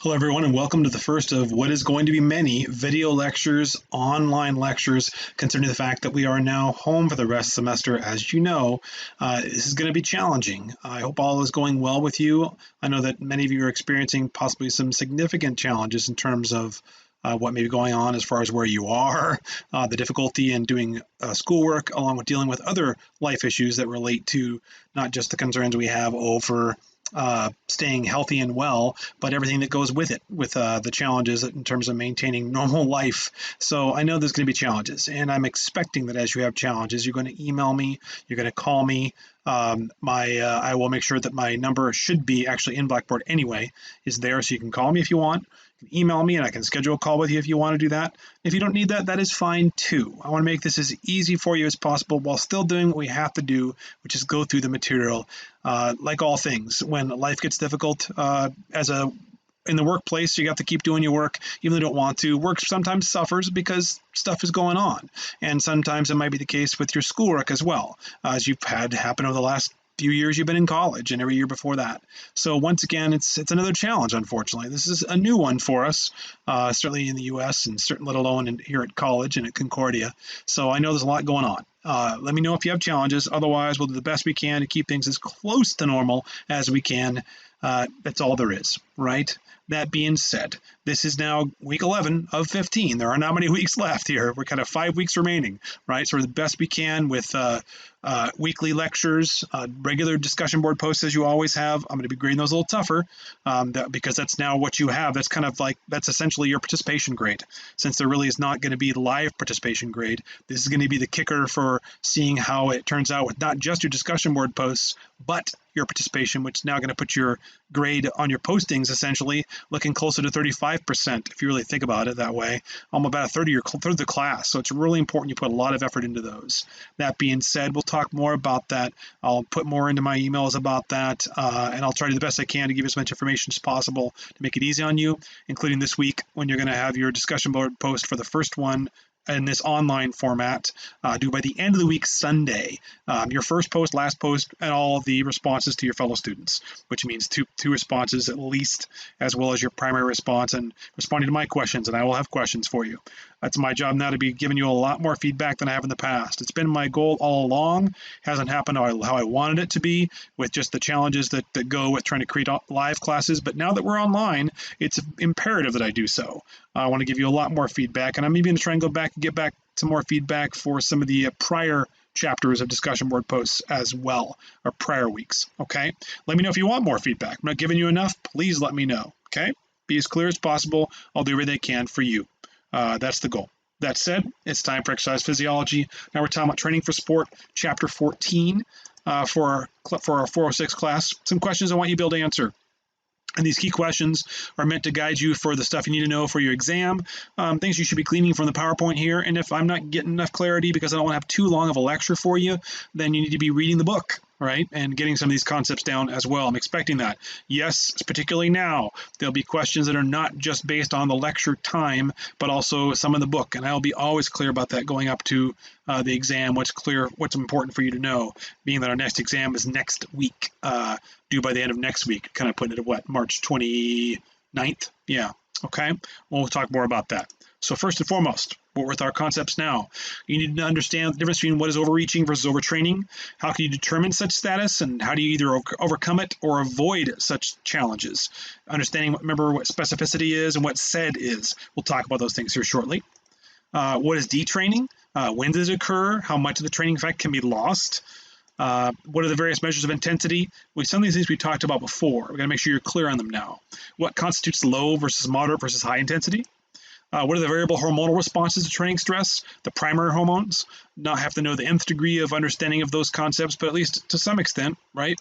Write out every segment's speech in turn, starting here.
Hello, everyone, and welcome to the first of what is going to be many video lectures, online lectures, concerning the fact that we are now home for the rest of the semester. As you know, this is going to be challenging. I hope all is going well with you. I know that many of you are experiencing possibly some significant challenges in terms of what may be going on as far as where you are, the difficulty in doing schoolwork, along with dealing with other life issues that relate to not just the concerns we have over staying healthy and well, but everything that goes with it, with the challenges in terms of maintaining normal life. So I know there's going to be challenges, and I'm expecting that as you have challenges, you're going to email me, you're going to call me. I will make sure that my number should be actually in Blackboard anyway, is there, so you can call me if you want. You can email me and I can schedule a call with you if you want to do that. If you don't need that, that is fine too. I want to make this as easy for you as possible while still doing what we have to do, which is go through the material. Like all things, when life gets difficult, in the workplace, you have to keep doing your work, even though you don't want to. Work sometimes suffers because stuff is going on. And sometimes it might be the case with your schoolwork as well, as you've had happen over the last few years you've been in college and every year before that. So once again, it's another challenge, unfortunately. This is a new one for us, certainly in the US and let alone here at college and at Concordia. So I know there's a lot going on. Let me know if you have challenges. Otherwise, we'll do the best we can to keep things as close to normal as we can. That's all there is, right? That being said, this is now week 11 of 15. There are not many weeks left here. We're kind of 5 weeks remaining, right? So we're the best we can with weekly lectures, regular discussion board posts as you always have. I'm going to be grading those a little tougher because that's now what you have. That's kind of like, that's essentially your participation grade. Since there really is not going to be live participation grade, this is going to be the kicker for seeing how it turns out with not just your discussion board posts, but your participation, which is now going to put your grade on your postings essentially looking closer to 35%, if you really think about it that way. About a third of the class. So it's really important you put a lot of effort into those. That being said, we'll talk more about that. I'll put more into my emails about that, and I'll try to do the best I can to give as much information as possible to make it easy on you, including this week when you're going to have your discussion board post for the first one in this online format, due by the end of the week Sunday. Your first post, last post, and all of the responses to your fellow students, which means two responses at least, as well as your primary response and responding to my questions, and I will have questions for you. That's my job now, to be giving you a lot more feedback than I have in the past. It's been my goal all along. Hasn't happened how I wanted it to be, with just the challenges that go with trying to create live classes. But now that we're online, it's imperative that I do so. I want to give you a lot more feedback, and I'm even going to try and go back and get back to more feedback for some of the prior chapters of discussion board posts as well, or prior weeks, okay? Let me know if you want more feedback. I'm not giving you enough. Please let me know, okay? Be as clear as possible. I'll do everything I can for you. That's the goal. That said, it's time for exercise physiology. Now we're talking about training for sport, chapter 14 for our 406 class. Some questions I want you to be able to answer. And these key questions are meant to guide you for the stuff you need to know for your exam, things you should be gleaning from the PowerPoint here. And if I'm not getting enough clarity because I don't want to have too long of a lecture for you, then you need to be reading the book, right? And getting some of these concepts down as well. I'm expecting that. Yes, particularly now, there'll be questions that are not just based on the lecture time, but also some of the book. And I'll be always clear about that going up to the exam, what's important for you to know, being that our next exam is next week, due by the end of next week, kind of putting it at what, March 29th? Yeah, okay. We'll talk more about that. So first and foremost, what with our concepts now, you need to understand the difference between what is overreaching versus overtraining. How can you determine such status, and how do you either overcome it or avoid such challenges? Remember what specificity is and what SAID is. We'll talk about those things here shortly. What is detraining? When does it occur? How much of the training effect can be lost? What are the various measures of intensity? Some of these things we talked about before. We've got to make sure you're clear on them now. What constitutes low versus moderate versus high intensity? What are the variable hormonal responses to training stress? The primary hormones. Not have to know the nth degree of understanding of those concepts, but at least to some extent, right?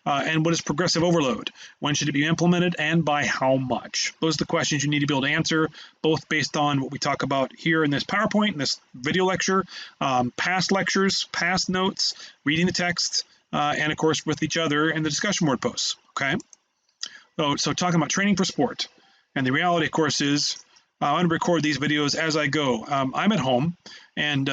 And what is progressive overload? When should it be implemented, and by how much? Those are the questions you need to be able to answer, both based on what we talk about here in this PowerPoint, in this video lecture, past lectures, past notes, reading the text, and of course with each other in the discussion board posts, okay? So talking about training for sport. And the reality, of course, is I'm going to record these videos as I go. I'm at home, and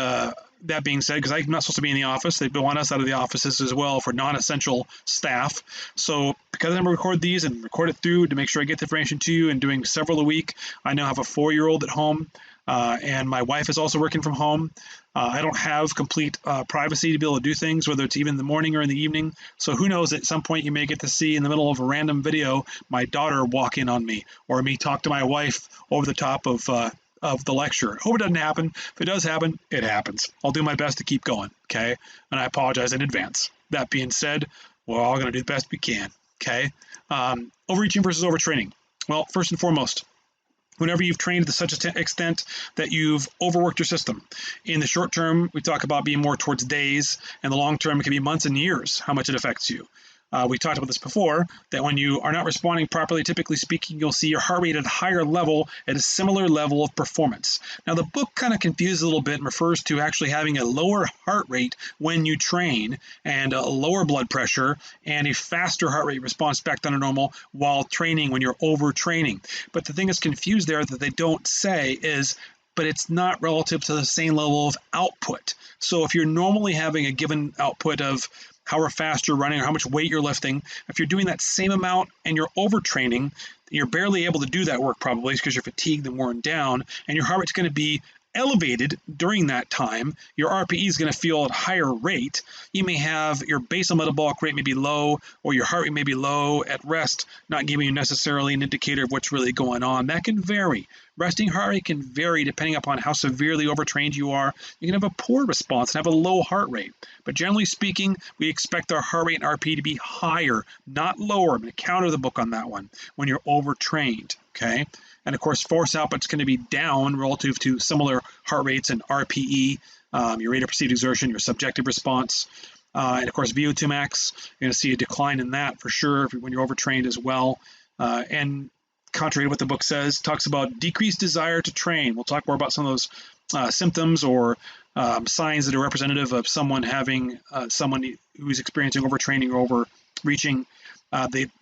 That being said, because I'm not supposed to be in the office, they want us out of the offices as well for non-essential staff. So because I'm going to record these and record it through to make sure I get the information to you and doing several a week, I now have a 4-year-old at home, and my wife is also working from home. I don't have complete privacy to be able to do things, whether it's even in the morning or in the evening. So who knows, at some point you may get to see in the middle of a random video my daughter walk in on me, or me talk to my wife over the top of the lecture. Hope it doesn't happen. If it does happen, it happens. I'll do my best to keep going, okay? And I apologize in advance. That being said, we're all going to do the best we can, okay? Overreaching versus overtraining. Well, first and foremost, whenever you've trained to such an extent that you've overworked your system. In the short term, we talk about being more towards days, and the long term, it can be months and years, how much it affects you. We talked about this before, that when you are not responding properly, typically speaking, you'll see your heart rate at a higher level at a similar level of performance. Now, the book kind of confuses a little bit and refers to actually having a lower heart rate when you train and a lower blood pressure and a faster heart rate response back down to normal while training when you're overtraining. But the thing that's confused there that they don't say is, but it's not relative to the same level of output. So if you're normally having a given output of how fast you're running or how much weight you're lifting, if you're doing that same amount and you're overtraining, you're barely able to do that work probably because you're fatigued and worn down, and your heart rate's going to be elevated during that time. Your RPE is going to feel at a higher rate. You may have your basal metabolic rate may be low, or your heart rate may be low at rest, not giving you necessarily an indicator of what's really going on. That can vary. Resting heart rate can vary depending upon how severely overtrained you are. You can have a poor response and have a low heart rate. But generally speaking, we expect our heart rate and RPE to be higher, not lower. I'm going to counter the book on that one when you're overtrained, okay? And of course, force output's going to be down relative to similar heart rates and RPE, your rate of perceived exertion, your subjective response. And of course, VO2 max, you're going to see a decline in that for sure when you're overtrained as well. And contrary to what the book says, talks about decreased desire to train. We'll talk more about some of those symptoms or signs that are representative of someone having someone who's experiencing overtraining or overreaching.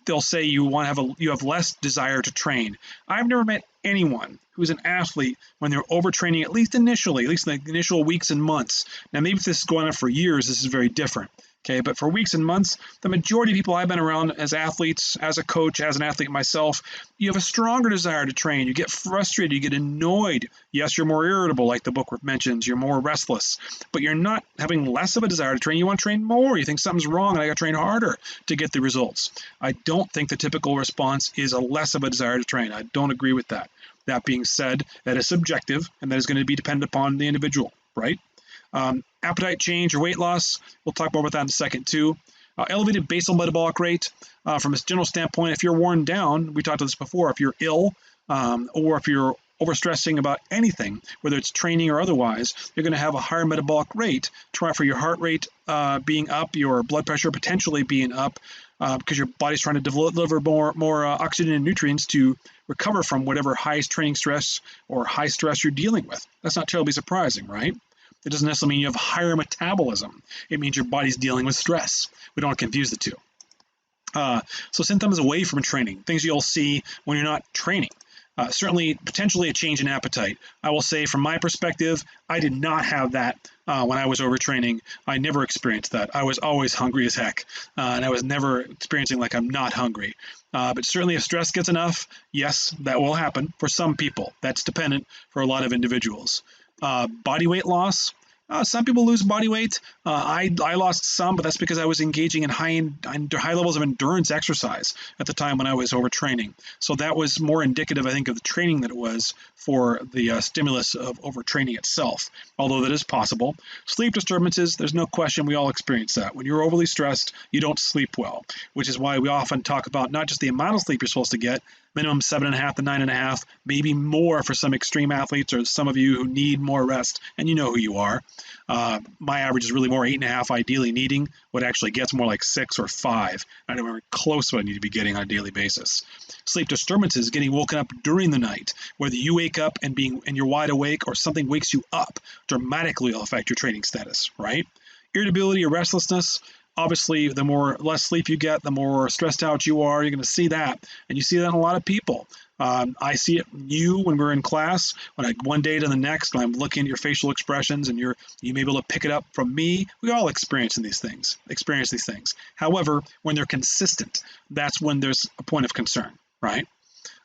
They'll say you have less desire to train. I've never met anyone who's an athlete when they're overtraining, at least initially, at least in the initial weeks and months. Now, maybe if this is going on for years, this is very different. Okay, but for weeks and months, the majority of people I've been around as athletes, as a coach, as an athlete myself, you have a stronger desire to train. You get frustrated, you get annoyed. Yes, you're more irritable, like the book mentions. You're more restless, but you're not having less of a desire to train. You want to train more. You think something's wrong and I got to train harder to get the results. I don't think the typical response is a less of a desire to train. I don't agree with that. That being said, that is subjective and that is going to be dependent upon the individual, right? Appetite change or weight loss, we'll talk more about that in a second too. Elevated basal metabolic rate, from a general standpoint, if you're worn down, we talked about this before, if you're ill or if you're overstressing about anything, whether it's training or otherwise, you're going to have a higher metabolic rate. Try for your heart rate being up, your blood pressure potentially being up, because your body's trying to deliver more oxygen and nutrients to recover from whatever highest training stress or high stress you're dealing with. That's not terribly surprising, right? It doesn't necessarily mean you have higher metabolism. It means your body's dealing with stress. We don't want to confuse the two. So symptoms away from training, things you'll see when you're not training. Certainly, potentially a change in appetite. I will say from my perspective, I did not have that when I was overtraining. I never experienced that. I was always hungry as heck, and I was never experiencing like I'm not hungry. But certainly if stress gets enough, yes, that will happen for some people. That's dependent for a lot of individuals. Body weight loss. Some people lose body weight. I lost some, but that's because I was engaging in high levels of endurance exercise at the time when I was overtraining. So that was more indicative, I think, of the training that it was for the stimulus of overtraining itself, although that is possible. Sleep disturbances, there's no question we all experience that. When you're overly stressed, you don't sleep well, which is why we often talk about not just the amount of sleep you're supposed to get, minimum 7.5 to 9.5, maybe more for some extreme athletes or some of you who need more rest, and you know who you are. My average is really more 8.5, ideally needing. What actually gets more like 6 or 5. I don't remember close what I need to be getting on a daily basis. Sleep disturbances, getting woken up during the night, whether you wake up and you're wide awake or something wakes you up, dramatically will affect your training status, right? Irritability or restlessness. obviously, the less sleep you get, the more stressed out you are. You're going to see that, and you see that in a lot of people. I see it in you when we're in class, when one day to the next, when I'm looking at your facial expressions, and you may be able to pick it up from me. We all experience these things. However, when they're consistent, that's when there's a point of concern, right?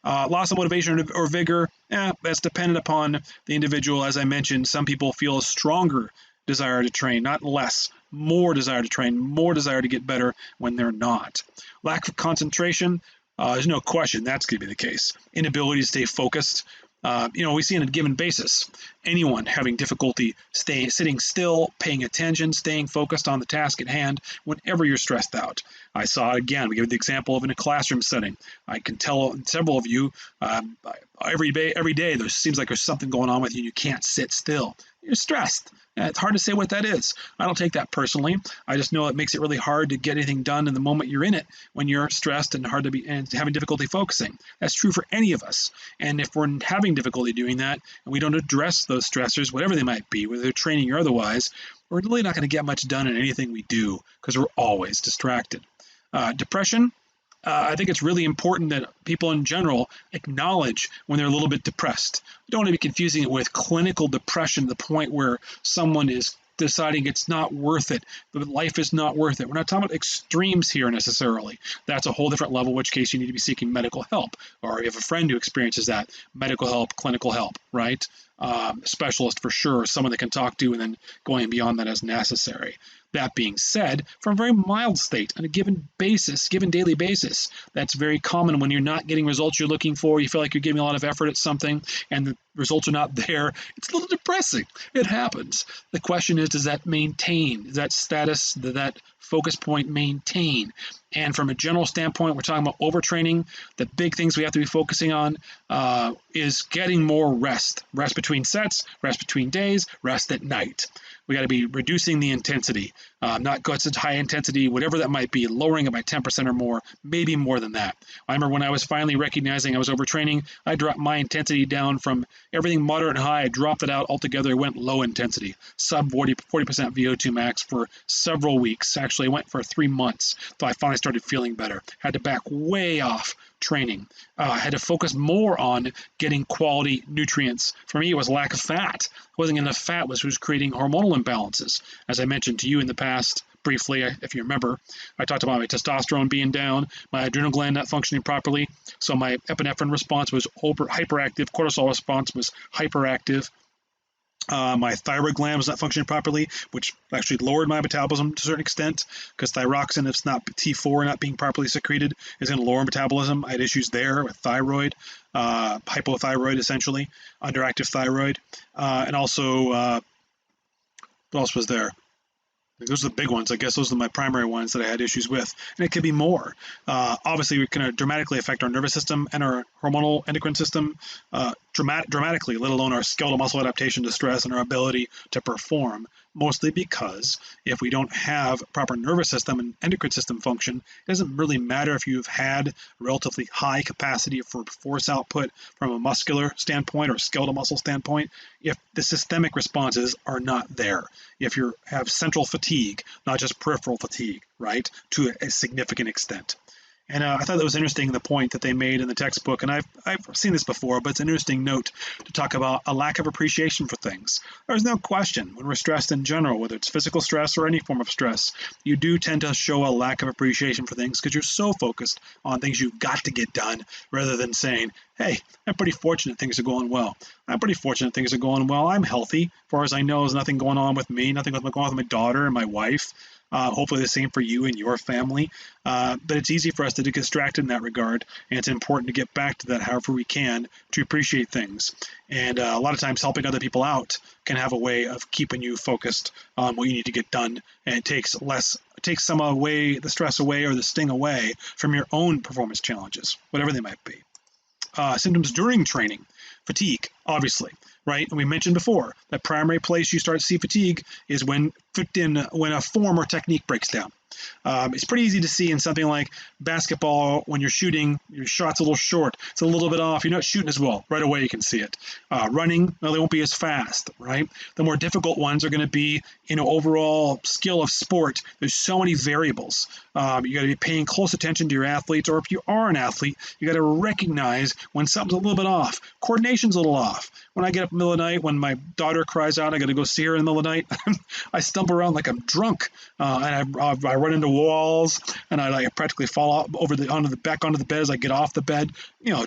Loss of motivation or vigor, that's dependent upon the individual. As I mentioned, some people feel a stronger desire to train, not less, more desire to train, more desire to get better when they're not. Lack of concentration, there's no question that's going to be the case. Inability to stay focused. We see on a given basis, anyone having difficulty sitting still, paying attention, staying focused on the task at hand whenever you're stressed out. I saw it again. We give the example of in a classroom setting. I can tell several of you every day there seems like there's something going on with you and you can't sit still. You're stressed. It's hard to say what that is. I don't take that personally. I just know it makes it really hard to get anything done in the moment you're in it when you're stressed and and having difficulty focusing. That's true for any of us. And if we're having difficulty doing that and we don't address those stressors, whatever they might be, whether they're training or otherwise, we're really not going to get much done in anything we do because we're always distracted. Depression. I think it's really important that people in general acknowledge when they're a little bit depressed. You don't want to be confusing it with clinical depression to the point where someone is deciding it's not worth it, that life is not worth it. We're not talking about extremes here necessarily. That's a whole different level, in which case you need to be seeking medical help. Or if you have a friend who experiences that, medical help, clinical help, right? Specialist for sure, someone that can talk to, and then going beyond that as necessary. That being said, for a very mild state on a given daily basis, that's very common when you're not getting results you're looking for. You feel like you're giving a lot of effort at something and the results are not there. It's a little depressing. It happens. The question is, does that maintain? Does that status, does that focus point maintain? And from a general standpoint, we're talking about overtraining. The big things we have to be focusing on is getting more rest. Rest between sets, rest between days, rest at night. We got to be reducing the intensity, not go to high intensity, whatever that might be, lowering it by 10% or more, maybe more than that. I remember when I was finally recognizing I was overtraining, I dropped my intensity down from everything moderate and high. I dropped it out altogether, went low intensity, sub 40% VO2 max for several weeks. Actually, I went for 3 months until I finally started feeling better. Had to back way off training. Had to focus more on getting quality nutrients. For me, it was lack of fat. Wasn't enough fat, which was creating hormonal imbalances. As I mentioned to you in the past, briefly, if you remember, I talked about my testosterone being down, my adrenal gland not functioning properly, so my epinephrine response was hyperactive, cortisol response was hyperactive. My thyroid gland was not functioning properly, which actually lowered my metabolism to a certain extent, because thyroxine, if it's not T4 not being properly secreted, is going to lower metabolism. I had issues there with thyroid, hypothyroid essentially, underactive thyroid, and also what else was there? Those are the big ones. I guess those are my primary ones that I had issues with, and it could be more. Obviously, it can dramatically affect our nervous system and our hormonal endocrine system dramatically, let alone our skeletal muscle adaptation to stress and our ability to perform, mostly because if we don't have proper nervous system and endocrine system function, it doesn't really matter if you've had relatively high capacity for force output from a muscular standpoint or skeletal muscle standpoint, if the systemic responses are not there. If you have central fatigue, not just peripheral fatigue, right, to a significant extent. And I thought that was interesting, the point that they made in the textbook, and I've seen this before, but it's an interesting note to talk about a lack of appreciation for things. There's no question, when we're stressed in general, whether it's physical stress or any form of stress, you do tend to show a lack of appreciation for things because you're so focused on things you've got to get done, rather than saying, hey, I'm pretty fortunate things are going well. I'm pretty fortunate things are going well. I'm healthy. As far as I know, there's nothing going on with me, nothing going on with my daughter and my wife. Hopefully the same for you and your family. But it's easy for us to get distracted in that regard, and it's important to get back to that however we can to appreciate things. And a lot of times helping other people out can have a way of keeping you focused on what you need to get done, and it takes some away, the stress away or the sting away from your own performance challenges, whatever they might be. Symptoms during training, fatigue, obviously, right? And we mentioned before that primary place you start to see fatigue is when when a form or technique breaks down. It's pretty easy to see in something like basketball. When you're shooting, your shot's a little short, it's a little bit off, you're not shooting as well. Right away you can see it. Running, no, they won't be as fast, right? The more difficult ones are going to be, overall skill of sport. There's so many variables. You got to be paying close attention to your athletes, or if you are an athlete, you got to recognize when something's a little bit off. Coordination's a little off. When I get up in the middle of the night, when my daughter cries out, I got to go see her in the middle of the night, I stumble around like I'm drunk, and I run into walls, and I practically fall off onto the bed as I get off the bed.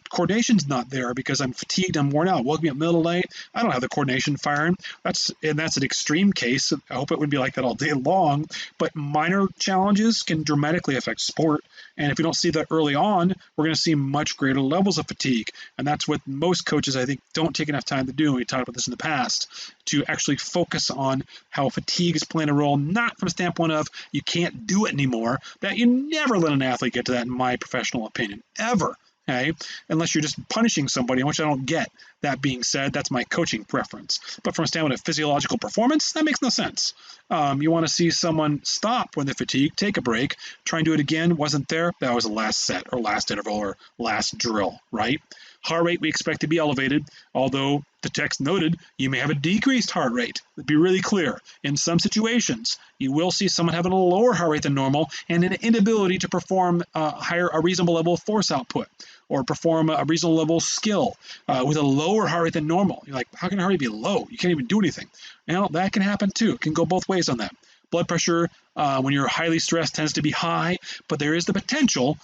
Coordination's not there because I'm fatigued, I'm worn out. Woke me up in the middle of the night, I don't have the coordination firing. That's an extreme case. I hope it would be like that all day long, but minor challenges can dramatically affect sport. And if we don't see that early on, we're going to see much greater levels of fatigue. And that's what most coaches, I think, don't take enough time to do. And we talked about this in the past, to actually focus on how fatigue is playing a role, not from a standpoint of you can't do it anymore. That you never let an athlete get to that, in my professional opinion, ever. Okay? Unless you're just punishing somebody, which I don't get. That being said, that's my coaching preference. But from a standpoint of physiological performance, that makes no sense. You want to see someone stop when they're fatigued, take a break, try and do it again. Wasn't there? That was the last set or last interval or last drill, right? Heart rate we expect to be elevated, although the text noted you may have a decreased heart rate. To be really clear, in some situations, you will see someone having a lower heart rate than normal and an inability to perform a reasonable level of force output or perform a reasonable level of skill with a lower heart rate than normal. You're like, how can heart rate be low? You can't even do anything. That can happen too. It can go both ways on that. Blood pressure, when you're highly stressed, tends to be high, but there is the potential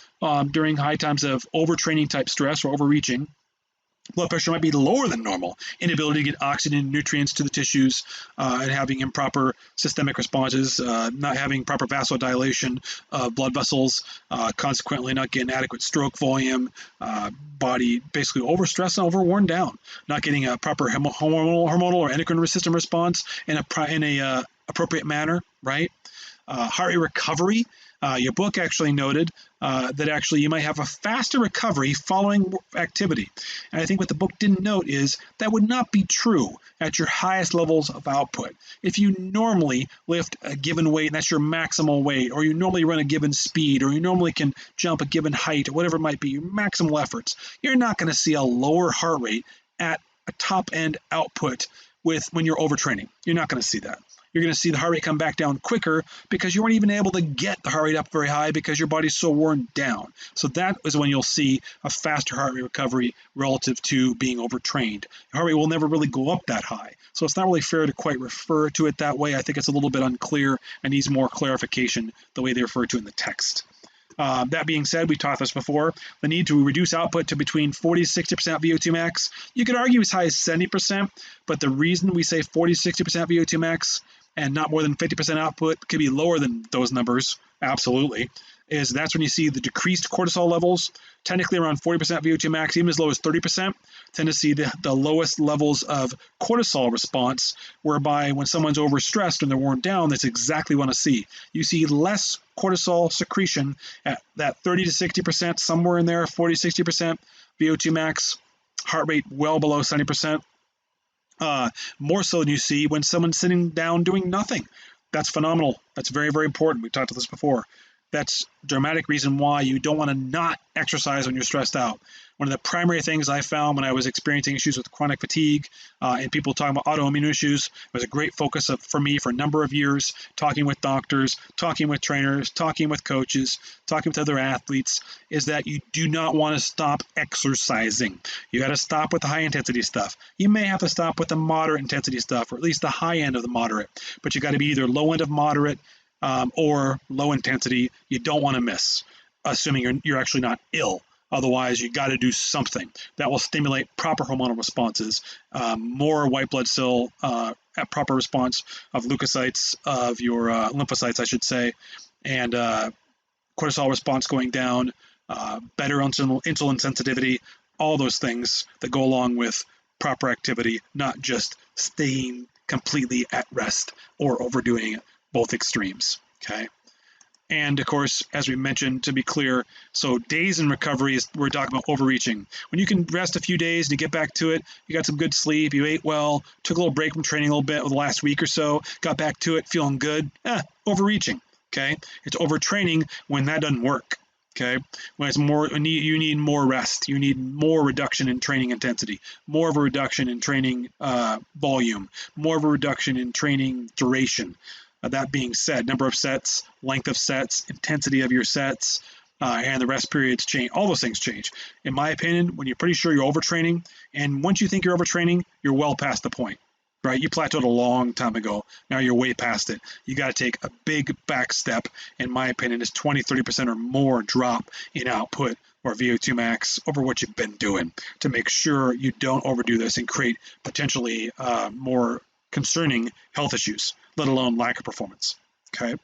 during high times of overtraining type stress or overreaching. Blood pressure might be lower than normal. Inability to get oxygen and nutrients to the tissues, and having improper systemic responses, not having proper vasodilation of blood vessels, consequently not getting adequate stroke volume, body basically overstressed and overworn down, not getting a proper hormonal or endocrine system response in a appropriate manner, right? Heart rate recovery. Your book actually noted that actually you might have a faster recovery following activity. And I think what the book didn't note is that would not be true at your highest levels of output. If you normally lift a given weight, and that's your maximal weight, or you normally run a given speed, or you normally can jump a given height, or whatever it might be, your maximal efforts, you're not going to see a lower heart rate at a top end output when you're overtraining. You're not going to see that. You're going to see the heart rate come back down quicker because you weren't even able to get the heart rate up very high because your body's so worn down. So that is when you'll see a faster heart rate recovery relative to being overtrained. Your heart rate will never really go up that high. So it's not really fair to quite refer to it that way. I think it's a little bit unclear and needs more clarification the way they refer to it in the text. That being said, we taught this before, the need to reduce output to between 40 to 60% VO2 max. You could argue as high as 70%, but the reason we say 40 to 60% VO2 max and not more than 50% output could be lower than those numbers, absolutely, is that's when you see the decreased cortisol levels, technically around 40% VO2 max, even as low as 30%, tend to see the lowest levels of cortisol response, whereby when someone's overstressed and they're worn down, that's exactly what I see. You see less cortisol secretion at that 30 to 60%, somewhere in there, 40, 60% VO2 max, heart rate well below 70%. More so than you see when someone's sitting down doing nothing. That's phenomenal. That's very, very important. We've talked about this before. That's a dramatic reason why you don't want to not exercise when you're stressed out. One of the primary things I found when I was experiencing issues with chronic fatigue and people talking about autoimmune issues, it was a great focus for me for a number of years, talking with doctors, talking with trainers, talking with coaches, talking with other athletes, is that you do not want to stop exercising. You got to stop with the high intensity stuff. You may have to stop with the moderate intensity stuff, or at least the high end of the moderate, but you got to be either low end of moderate or low intensity. You don't want to miss, assuming you're actually not ill. Otherwise, you got to do something that will stimulate proper hormonal responses, more white blood cell, proper response of leukocytes, of your lymphocytes, I should say, and cortisol response going down, better insulin sensitivity, all those things that go along with proper activity, not just staying completely at rest or overdoing it, both extremes, okay? And of course, as we mentioned, to be clear, so days in recovery is we're talking about overreaching. When you can rest a few days and you get back to it, you got some good sleep, you ate well, took a little break from training a little bit over the last week or so, got back to it, feeling good, overreaching. Okay, it's overtraining when that doesn't work. Okay, when it's more, you need more rest, you need more reduction in training intensity, more of a reduction in training volume, more of a reduction in training duration. That being said, number of sets, length of sets, intensity of your sets, and the rest periods change. All those things change. In my opinion, when you're pretty sure you're overtraining, and once you think you're overtraining, you're well past the point. Right, you plateaued a long time ago. Now you're way past it. You got to take a big back step, in my opinion, is 20-30% or more drop in output or VO2 max over what you've been doing to make sure you don't overdo this and create potentially more concerning health issues, let alone lack of performance. Okay.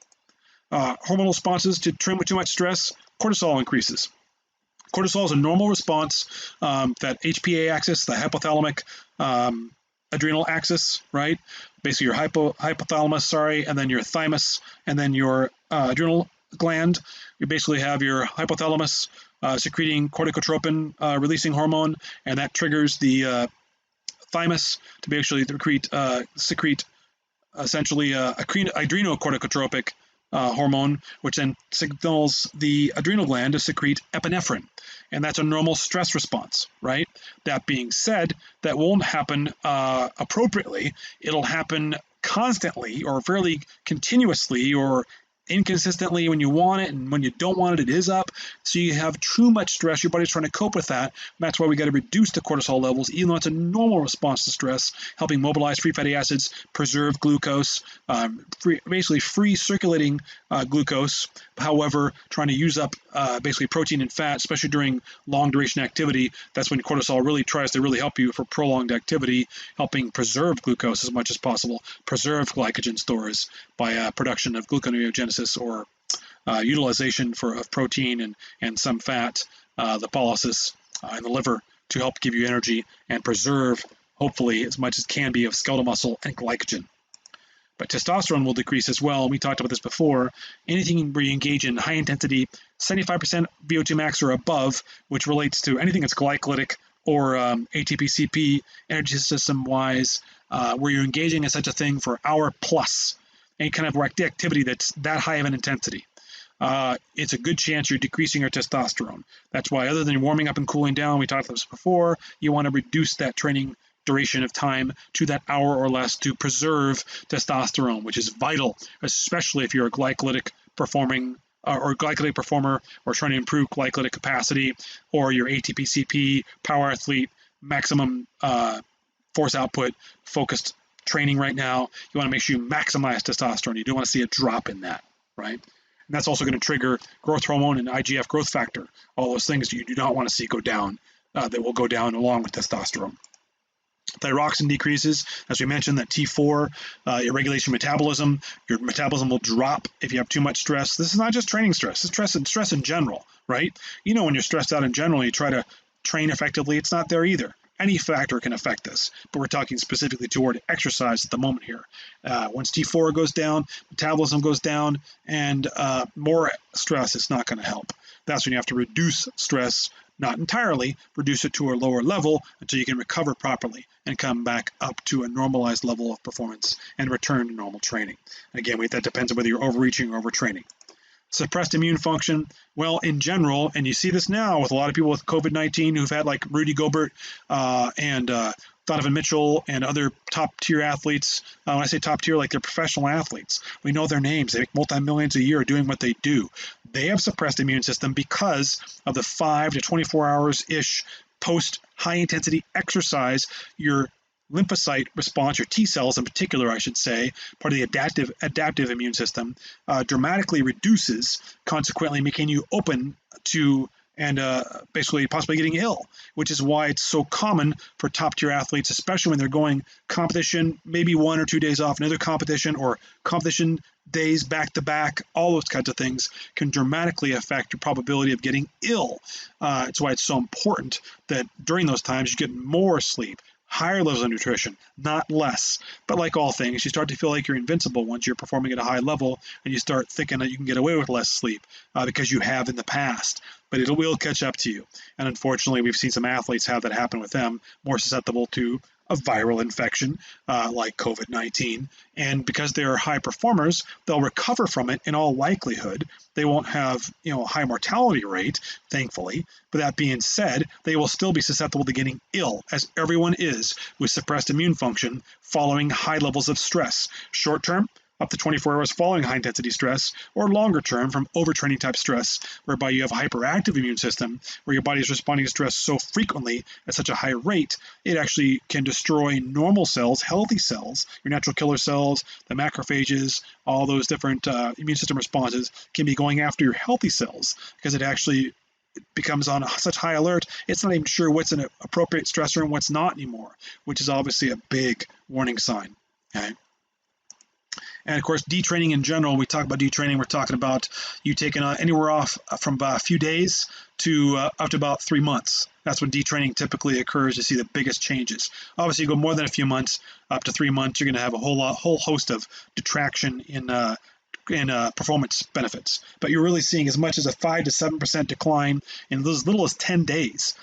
Hormonal responses to trim with too much stress, cortisol increases. Cortisol is a normal response, that HPA axis, the hypothalamic adrenal axis, right? Basically your hypothalamus, and then your thymus, and then your adrenal gland. You basically have your hypothalamus secreting corticotropin releasing hormone, and that triggers the thymus to basically secrete essentially adrenocorticotropic hormone, which then signals the adrenal gland to secrete epinephrine. And that's a normal stress response, right? That being said, that won't happen appropriately. It'll happen constantly or fairly continuously or inconsistently when you want it, and when you don't want it, it is up. So you have too much stress, your body's trying to cope with that. That's why we got to reduce the cortisol levels, even though it's a normal response to stress, helping mobilize free fatty acids, preserve glucose, basically free circulating glucose. However, trying to use up basically protein and fat, especially during long duration activity, that's when cortisol really tries to really help you for prolonged activity, helping preserve glucose as much as possible, preserve glycogen stores by production of gluconeogenesis or utilization of protein and some fat, the lipolysis in the liver to help give you energy and preserve, hopefully, as much as can be of skeletal muscle and glycogen. But testosterone will decrease as well. We talked about this before. Anything where you engage in high intensity, 75% VO2 max or above, which relates to anything that's glycolytic or ATP-CP, energy system wise, where you're engaging in such a thing for an hour plus, any kind of activity that's that high of an intensity, it's a good chance you're decreasing your testosterone. That's why, other than warming up and cooling down, we talked about this before, you want to reduce that training duration of time to that hour or less to preserve testosterone, which is vital, especially if you're a glycolytic performer or trying to improve glycolytic capacity, or your ATP-CP power athlete, maximum force output focused training right now. You want to make sure you maximize testosterone. You don't want to see a drop in that, right? And that's also going to trigger growth hormone and IGF growth factor, all those things you do not want to see go down, that will go down along with testosterone. Thyroxine decreases, as we mentioned, that T4, it regulates your metabolism. Your metabolism will drop if you have too much stress. This is not just training stress, it's stress in general, right? You know, when you're stressed out in general, you try to train effectively, it's not there either. Any factor can affect this, but we're talking specifically toward exercise at the moment here. Once T4 goes down, metabolism goes down, and more stress is not going to help. That's when you have to reduce stress, not entirely, reduce it to a lower level until you can recover properly and come back up to a normalized level of performance and return to normal training. Again, that depends on whether you're overreaching or overtraining. Suppressed immune function, well, in general, and you see this now with a lot of people with COVID-19 who've had like Rudy Gobert and Donovan Mitchell and other top tier athletes. When I say top tier, like they're professional athletes. We know their names. They make multi-millions a year doing what they do. They have suppressed immune system because of the 5 to 24 hours-ish post high intensity exercise. Your lymphocyte response, your T cells in particular, I should say, part of the adaptive immune system, dramatically reduces, consequently making you open to and basically possibly getting ill, which is why it's so common for top tier athletes, especially when they're going competition, maybe 1 or 2 days off another competition, or competition days back to back. All those kinds of things can dramatically affect your probability of getting ill. It's why it's so important that during those times you get more sleep, higher levels of nutrition, not less. But like all things, you start to feel like you're invincible once you're performing at a high level, and you start thinking that you can get away with less sleep because you have in the past. But it will catch up to you. And unfortunately, we've seen some athletes have that happen with them, more susceptible to a viral infection like COVID-19. And because they're high performers, they'll recover from it in all likelihood. They won't have, a high mortality rate, thankfully. But that being said, they will still be susceptible to getting ill, as everyone is, with suppressed immune function following high levels of stress. Short term, up to 24 hours following high intensity stress, or longer term from overtraining type stress, whereby you have a hyperactive immune system where your body is responding to stress so frequently at such a high rate, it actually can destroy normal cells, healthy cells, your natural killer cells, the macrophages, all those different immune system responses can be going after your healthy cells because it actually becomes on such high alert, it's not even sure what's an appropriate stressor and what's not anymore, which is obviously a big warning sign. Okay. And of course, detraining in general, we talk about detraining, we're talking about you taking anywhere off from about a few days to up to about 3 months. That's when detraining typically occurs. You see the biggest changes. Obviously, you go more than a few months, up to 3 months, you're going to have a whole host of detraction in performance benefits. But you're really seeing as much as a 5 to 7% decline in as little as 10 days.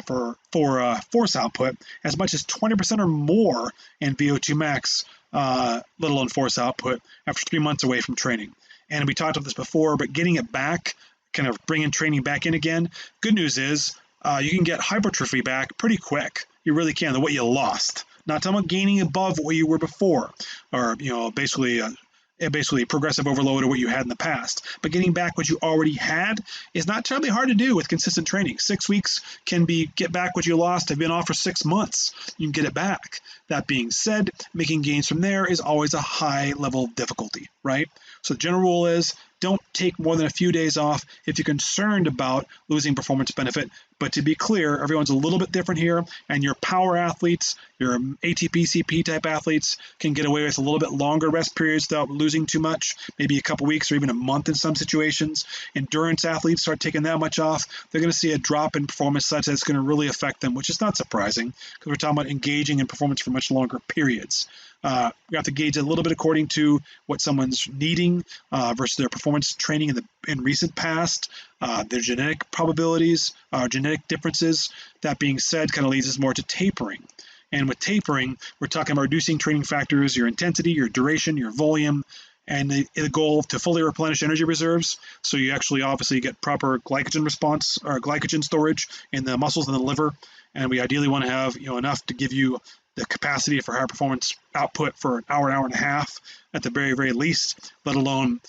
For force output, as much as 20% or more in VO2 max, let alone force output, after 3 months away from training. And we talked about this before, but getting it back, kind of bringing training back in again, good news is you can get hypertrophy back pretty quick. You really can, what you lost. Not talking about gaining above what you were before, or basically progressive overload or what you had in the past. But getting back what you already had is not terribly hard to do with consistent training. 6 weeks can be get back what you lost. Have been off for 6 months. You can get it back. That being said, making gains from there is always a high level of difficulty, right? So the general rule is don't take more than a few days off if you're concerned about losing performance benefit. But to be clear, everyone's a little bit different here, and your power athletes, your ATP, CP type athletes can get away with a little bit longer rest periods without losing too much, maybe a couple weeks or even a month in some situations. Endurance athletes start taking that much off, they're going to see a drop in performance such that it's going to really affect them, which is not surprising because we're talking about engaging in performance for much longer periods. You have to gauge it a little bit according to what someone's needing versus their performance training in recent past, their genetic probabilities, genetic differences. That being said, kind of leads us more to tapering. And with tapering, we're talking about reducing training factors, your intensity, your duration, your volume, and the goal to fully replenish energy reserves. So you actually obviously get proper glycogen response or glycogen storage in the muscles and the liver. And we ideally want to have enough to give you the capacity for higher performance output for an hour and a half at the very, very least, let alone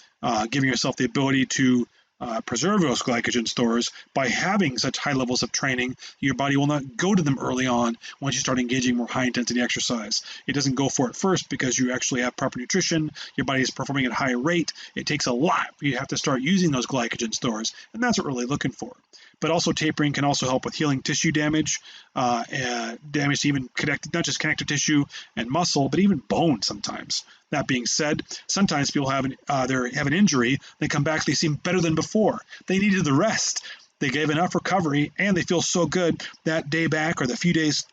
giving yourself the ability to preserve those glycogen stores. By having such high levels of training, your body will not go to them early on once you start engaging more high intensity exercise. It doesn't go for it first because you actually have proper nutrition, your body is performing at a high rate. It takes a lot. You have to start using those glycogen stores, and that's what we're really looking for. But also tapering can also help with healing tissue damage, damage to even not just connective tissue and muscle, but even bone sometimes. That being said, sometimes people have an injury, they come back, they seem better than before. They needed the rest. They gave enough recovery, and they feel so good that day back or the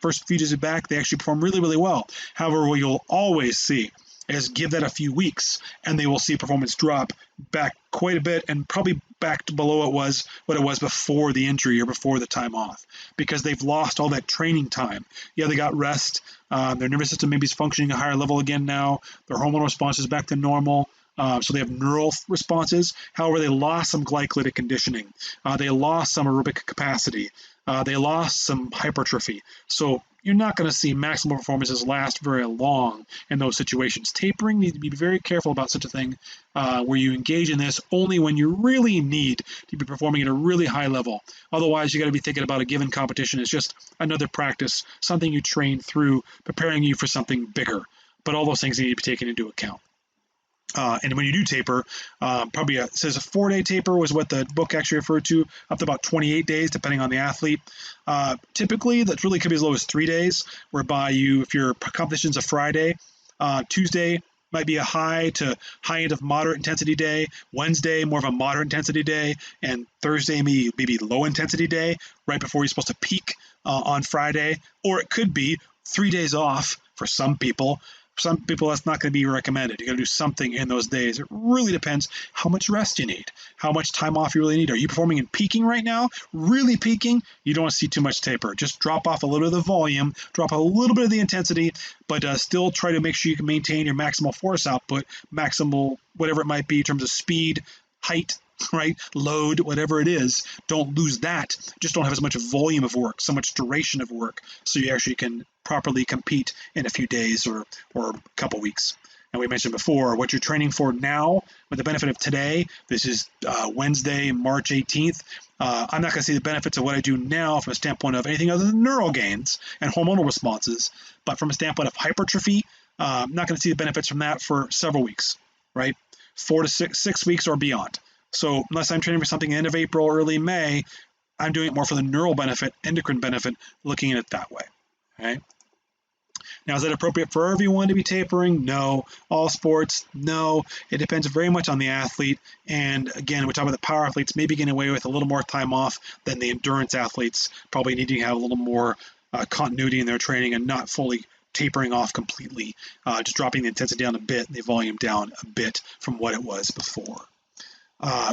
first few days back, they actually perform really, really well. However, what you'll always see is give that a few weeks, and they will see performance drop back quite a bit and probably back to below what it was before the injury or before the time off, because they've lost all that training time. Yeah, they got rest. Their nervous system maybe is functioning at a higher level again now. Their hormonal response is back to normal. So they have neural responses. However, they lost some glycolytic conditioning. They lost some aerobic capacity. They lost some hypertrophy. So you're not going to see maximal performances last very long in those situations. Tapering, needs to be very careful about such a thing where you engage in this only when you really need to be performing at a really high level. Otherwise, you got to be thinking about a given competition as just another practice, something you train through, preparing you for something bigger. But all those things need to be taken into account. And when you do taper, probably it says a 4-day taper was what the book actually referred to, up to about 28 days, depending on the athlete. Typically, that really could be as low as 3 days, whereby if your competition's a Friday, Tuesday might be a high to high end of moderate intensity day, Wednesday more of a moderate intensity day, and Thursday maybe low intensity day, right before you're supposed to peak on Friday. Or it could be 3 days off for some people. For some people, that's not going to be recommended. You got to do something in those days. It really depends how much rest you need, how much time off you really need. Are you performing in peaking right now? Really peaking? You don't want to see too much taper. Just drop off a little bit of the volume, drop a little bit of the intensity, but still try to make sure you can maintain your maximal force output, maximal whatever it might be in terms of speed, height, right? Load, whatever it is. Don't lose that. Just don't have as much volume of work, so much duration of work, so you actually can properly compete in a few days or a couple weeks. And we mentioned before, what you're training for now, with the benefit of today, this is Wednesday, March 18th. I'm not going to see the benefits of what I do now from a standpoint of anything other than neural gains and hormonal responses, but from a standpoint of hypertrophy, I'm not going to see the benefits from that for several weeks, right? 4 to 6 weeks or beyond. So unless I'm training for something end of April, early May, I'm doing it more for the neural benefit, endocrine benefit, looking at it that way. Okay. Now, is that appropriate for everyone to be tapering? No. All sports? No. It depends very much on the athlete. And again, we're talking about the power athletes maybe getting away with a little more time off than the endurance athletes, probably needing to have a little more continuity in their training and not fully tapering off completely, just dropping the intensity down a bit, the volume down a bit from what it was before.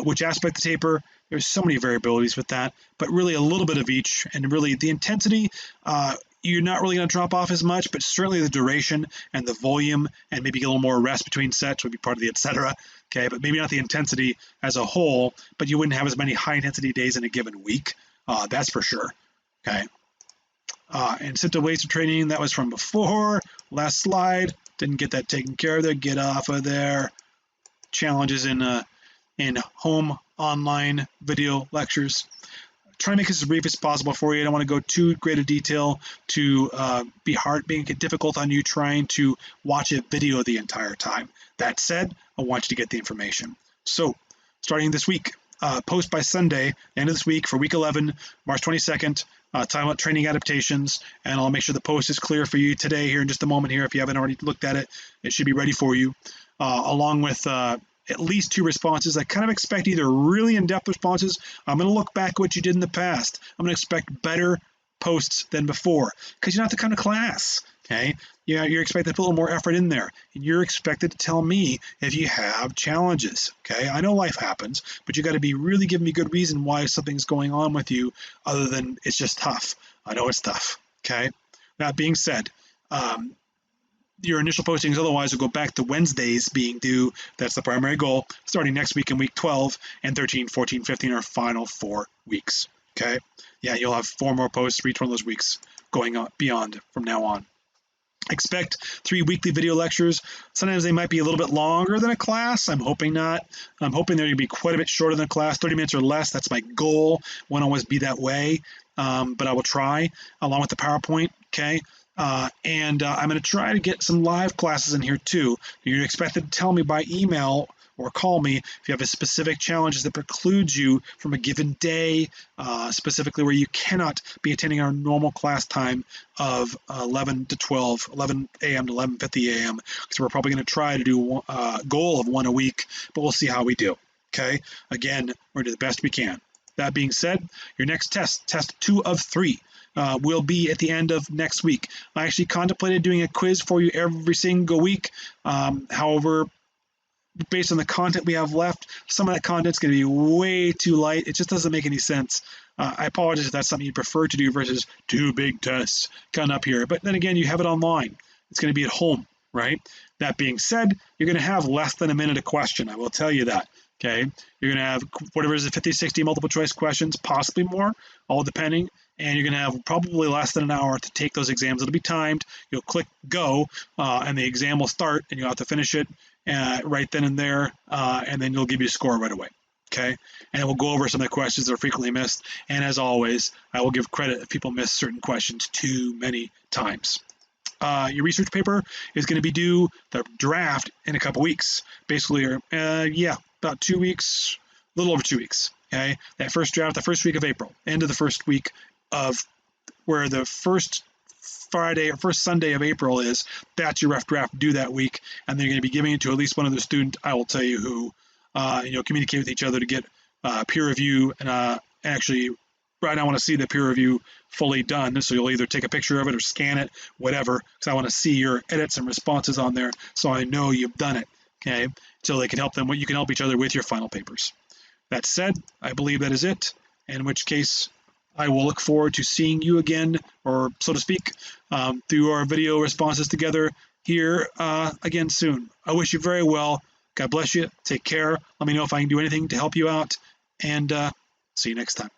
Which aspect of taper? There's so many variabilities with that, but really a little bit of each, and really the intensity, you're not really going to drop off as much, but certainly the duration and the volume and maybe a little more rest between sets would be part of the etc. Okay, but maybe not the intensity as a whole, but you wouldn't have as many high intensity days in a given week. That's for sure. Okay. And symptom wasted training, that was from before. Last slide, didn't get that taken care of there. Get off of there. Challenges in home online video lectures. Try to make this as brief as possible for you. I don't want to go too great a detail to being difficult on you trying to watch a video the entire time. That said, I want you to get the information. So, starting this week, post by Sunday, end of this week for week 11, March 22nd, time out training adaptations, and I'll make sure the post is clear for you today here in just a moment here. If you haven't already looked at it, it should be ready for you, along with at least 2 responses. I kind of expect either really in-depth responses. I'm going to look back at what you did in the past. I'm going to expect better posts than before because you're not the kind of class, okay? Yeah, you're expected to put a little more effort in there. And you're expected to tell me if you have challenges, okay? I know life happens, but you got to be really giving me good reason why something's going on with you other than it's just tough. I know it's tough, okay? That being said, your initial postings otherwise will go back to Wednesdays being due. That's the primary goal, starting next week in week 12, and 13, 14, 15 are final 4 weeks. Okay? Yeah, you'll have 4 more posts for each one of those weeks going on beyond from now on. Expect 3 weekly video lectures. Sometimes they might be a little bit longer than a class. I'm hoping not. I'm hoping they're going to be quite a bit shorter than a class, 30 minutes or less. That's my goal. Won't always be that way, but I will try along with the PowerPoint. Okay. And I'm going to try to get some live classes in here too. You're expected to tell me by email or call me if you have a specific challenges that precludes you from a given day, specifically where you cannot be attending our normal class time of 11 to 12, 11 a.m. to 11:50 a.m. So we're probably going to try to do a goal of 1 a week, but we'll see how we do. Okay. Again, we're going to do the best we can. That being said, your next test 2 of 3. Will be at the end of next week. I actually contemplated doing a quiz for you every single week. However, based on the content we have left, some of that content's going to be way too light. It just doesn't make any sense. I apologize if that's something you prefer to do versus 2 big tests coming up here. But then again, you have it online. It's going to be at home, right? That being said, you're going to have less than a minute a question. I will tell you that. Okay, you're going to have whatever is the 50, 60 multiple choice questions, possibly more, all depending. And you're going to have probably less than an hour to take those exams. It'll be timed. You'll click go, and the exam will start, and you'll have to finish it right then and there, and then you'll give you a score right away. Okay, and we'll go over some of the questions that are frequently missed. And as always, I will give credit if people miss certain questions too many times. Your research paper is going to be due, the draft, in a couple weeks. Basically, about 2 weeks, a little over 2 weeks. Okay, that first draft, the first week of April, end of the first week of where the first Friday or first Sunday of April is, that's your rough draft due that week, and they're going to be giving it to at least one other student. I will tell you who, communicate with each other to get peer review and actually right now I want to see the peer review fully done. So you'll either take a picture of it or scan it, whatever, because I want to see your edits and responses on there so I know you've done it. Okay, so they can help them. You can help each other with your final papers. That said, I believe that is it, in which case I will look forward to seeing you again, or so to speak, through our video responses together here again soon. I wish you very well. God bless you. Take care. Let me know if I can do anything to help you out, and see you next time.